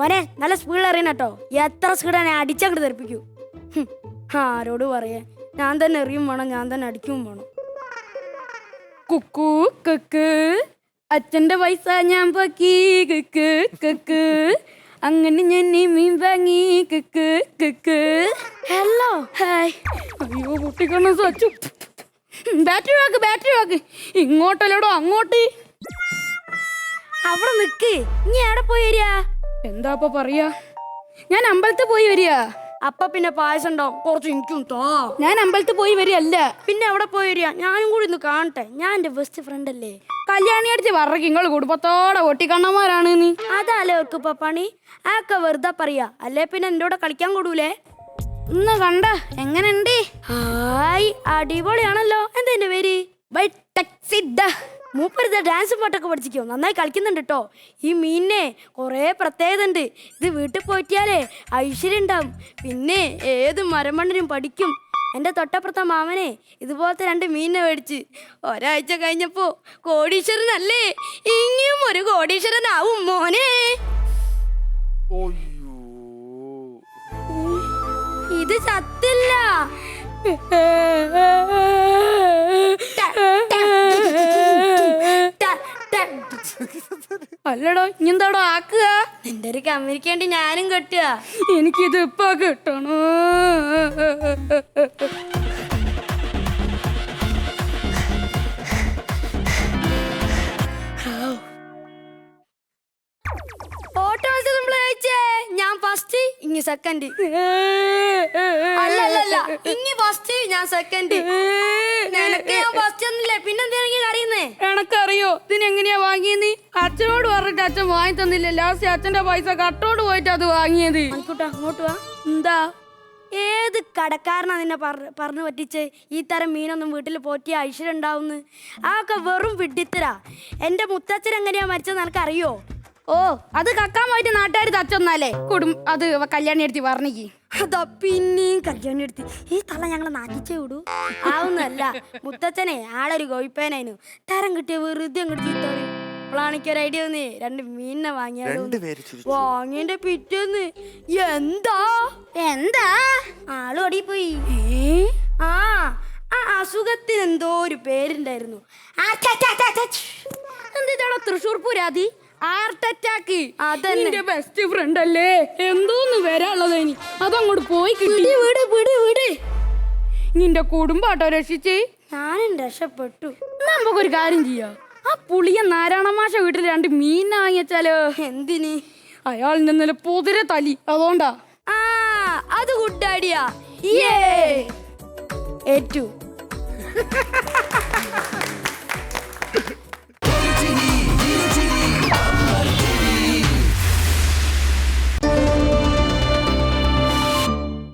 മോനെ നല്ല സ്പീഡിൽ എറിയണം കേട്ടോ. എത്ര സ്പീഡാണ് ഞാൻ അടിച്ചങ്ങോട്ട് തെറിപ്പിക്കൂ. ആരോട് പറയാ, ഞാൻ തന്നെ എറിയും വേണം, ഞാൻ തന്നെ അടിക്കും വേണം. കുക്കു കക്ക് അച്ഛന്റെ പൈസ ഞാൻ പൊക്കി കക്ക് കക്ക് അങ്ങനെ ഞാൻ മീൻ വാങ്ങി കക്ക് കക്ക്. Hello hi. അയ്യോ പൊട്ടിക്കണം സച്ചു. ബാറ്ററി വാക്ക് ഇങ്ങോട്ടല്ലോടോ അങ്ങോട്ട്. അവിടെ നിക്ക്. നീ എവിടെ പോയി വരിക? എന്താ അപ്പൊ പറയാ? ഞാൻ അമ്പലത്തിൽ പോയി വരിക. അപ്പൊ പിന്നെ പായസം ഉണ്ടാവും, കുറച്ച് എനിക്കും തോ. ഞാൻ അമ്പലത്തിൽ പോയി വരികയല്ല. പിന്നെ എവിടെ പോയി വരിക? ഞാനും കൂടി ഒന്ന് കാണട്ടെ. ഞാൻ എന്റെ ബെസ്റ്റ് ഫ്രണ്ട് അല്ലേ. കല്യാണി അടിച്ച് വറക്ക് നിങ്ങൾ കുടുംബത്തോടെ ഒട്ടിക്കണ്ണന്മാരാണ് നീ. അതല്ലേ ഓർക്കിപ്പ പണി. ആക്കെ വെറുതെ പറയാ, അല്ലേ പിന്നെ എന്റെ കൂടെ കളിക്കാൻ കൂടൂലേ? ഇന്ന് കണ്ട എങ്ങനെയുണ്ട്? ഹായ് അടിപൊളിയാണല്ലോ. എന്താ എന്റെ പേര്? ബൈ ടെക്സിഡ. മൂപ്പരുത ഡാൻസും പാട്ടൊക്കെ പഠിച്ചിക്കോ, നന്നായി കളിക്കുന്നുണ്ട് കേട്ടോ. ഈ മീനിനെ കുറേ പ്രത്യേകത ഉണ്ട്. ഇത് വീട്ടിൽ പോയിട്ടാലേ ഐശ്വര്യം ഉണ്ടാവും. പിന്നെ ഏത് മരമണ്ണനും പഠിക്കും. എൻ്റെ തൊട്ടപ്പുറത്തെ മാമനെ ഇതുപോലത്തെ 2 മീനിനെ മേടിച്ച് ഒരാഴ്ച കഴിഞ്ഞപ്പോ കോടീശ്വരനല്ലേ. ഇനിയും ഒരു കോടീശ്വരനാവും മോനെ. ഇത് സത്തില്ല. അല്ലടോ ഇഞ്ഞെന്താടോ ആക്കുക? നിന്റെ ഒരു കമ്പനിക്ക് വേണ്ടി ഞാനും കെട്ടുക. എനിക്കിത് ഇപ്പൊ കിട്ടണോ? ഓട്ടോ നമ്മൾ കഴിച്ചേ. ഞാൻ ഫസ്റ്റ്, ഇങ്ങി സെക്കൻഡ്. അല്ലല്ല ഇങ്ങി ഫസ്റ്റ്, ഞാൻ സെക്കൻഡ്. നിനക്ക് ഞാൻ ഫസ്റ്റ് ഒന്നില്ലേ, പിന്നെന്തെങ്കിലും അറിയുന്നേ? എനക്കറിയോ ഇതിനെങ്ങനെയാ വാങ്ങിയത്. അച്ഛനോട് പറഞ്ഞിട്ട് അച്ഛൻ വാങ്ങി തന്നില്ല. ലാസ്റ്റ് അച്ഛന്റെ പൈസ കട്ടോട് പോയിട്ട് അത് വാങ്ങിയത്. അങ്ങോട്ട് വാ. എന്താ? ഏത് കടക്കാരനാ നിന്നെ പറഞ്ഞു പറ്റിച്ച് ഈ തരം മീനൊന്നും വീട്ടിൽ പോറ്റിയ ഐശ്വര്യം ഉണ്ടാവുന്ന്? അതൊക്കെ വെറും വിഡിത്തരാ. എന്റെ മുത്തച്ഛൻ എങ്ങനെയാ മരിച്ചത് നിനക്കറിയോ? ഓ അത് കക്കാൻ പോയിട്ട് നാട്ടുകാർ തച്ചൊന്നാലേ അത് കല്യാണി എടുത്തി പറഞ്ഞിക്ക്. അതാ പിന്നെയും കല്യാണി എടുത്തി. ഈ തള്ള ഞങ്ങളെ നാട്ടിച്ചേ വിടൂ. ആവുന്നല്ല, മുത്തച്ഛനെ ആളൊരു കോഴിപ്പേനായിരുന്നു. തരം കിട്ടിയ വെറുതെ അങ്ങോട്ട് ചീത്ത പറയും. അപ്പോഴാണിക്കൊരു ഐഡിയ വന്നേ, 2 മീനിനെ വാങ്ങിയതിന്റെ പിറ്റേന്ന് എന്താ ആള് ഓടിപ്പോയി. ആ അസുഖത്തിന് എന്തോ ഒരു പേരുണ്ടായിരുന്നു. എന്താ തൃശ്ശൂർ പൂരാതി ഹാർട്ട് അറ്റാക്ക്. അതെന്റെ ബെസ്റ്റ് ഫ്രണ്ട് അല്ലേ. എന്തോന്ന് വരാനുള്ളത് ഇനി അതങ്ങോട്ട് പോയി കിട്ടി. വീട് നിന്റെ കുടുംബാട്ടോ രക്ഷിച്ച്. ഞാനും രക്ഷപ്പെട്ടു. നമുക്കൊരു കാര്യം ചെയ്യാം. ആ പുളിയ നാരായണ മാഷ വീട്ടിൽ 2 മീൻ വാങ്ങിച്ചാലോ? എന്തിന്? അയാൾ ഇന്നലെ പൊതിര തലി, അതുകൊണ്ടാ. അത് ഗുഡ് ഐഡിയ. ഏറ്റു